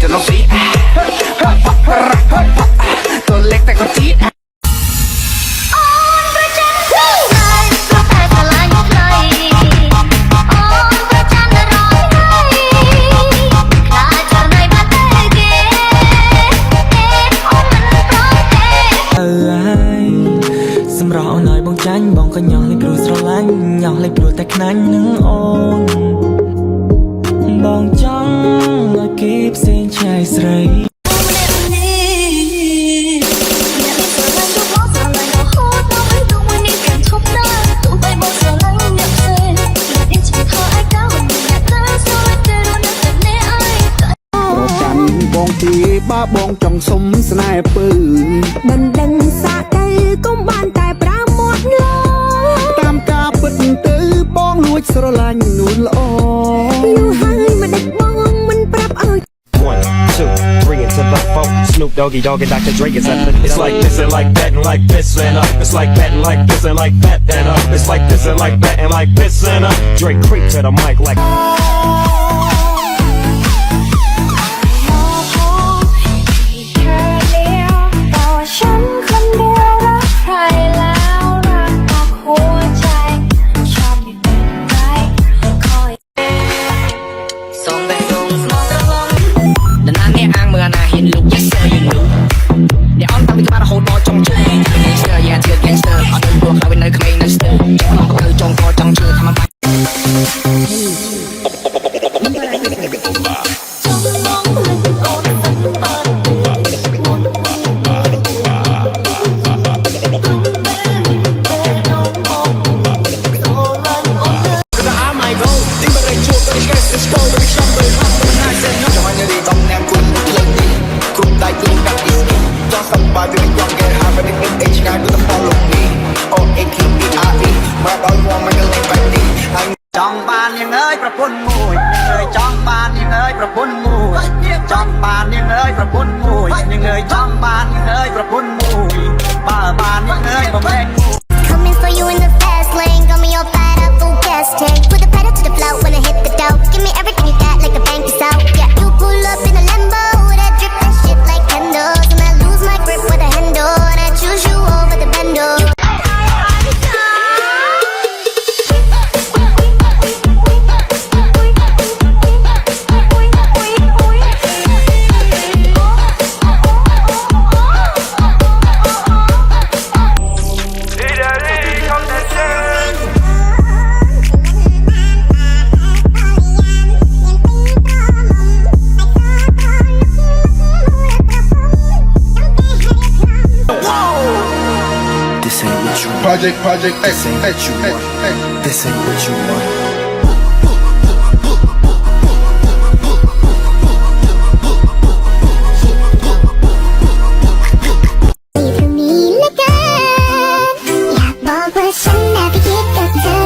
จะต้องซีดตัวเล็กแต่ก็จี๊ดសម្រាប់អូនឲ្យបងចាញ់បងក៏ញ៉ោះលេងព្រោះស្រឡាញ់ញ៉ោះលេងព្រោះតែខ្នាញ់នឹងអូនបងចង់ឲ្យគេផ្សេងឆ្ងាយស្រីបងទីបាបងចង់សុំស្នេហ៍ពើមិនដឹងសាកទៅកុំបានតែប្រាមាត់លោតាមការពិតទៅបងលួចស្រឡាញ់នួនល្អយូរហើយមិនដឹកបងមិនប្រាប់ឲ្យ 1, 2, 3 into the 4 Snoop Doggy Dogg and Dr. Dre is at the It's like this and like that and like this and It's like that and like this and like that and It's like this and like that and like this and Dre creep to the mic like trong bàn những ơiประพุนมวยnhững người trong bàn những ơiประพุนมวยtrong bàn những ơiประพุนมวยnhững người trong bàn những ơiประพุนมวยbàn những ơiบะแมง Coming for you in the fast lane, got me all fired up, full gas tank. Put the pedal to the floor when I hit the dough. Give me everything you got, like a bank is out. Yeah, you pull up in a Lambo, that drip and shit like candles, and I lose my grip with a handle, and I choose you over the bando. Project X, This ain't what you want Leave me again. Yeah, บอกว่าฉันน่ะไปคิดกับเธอ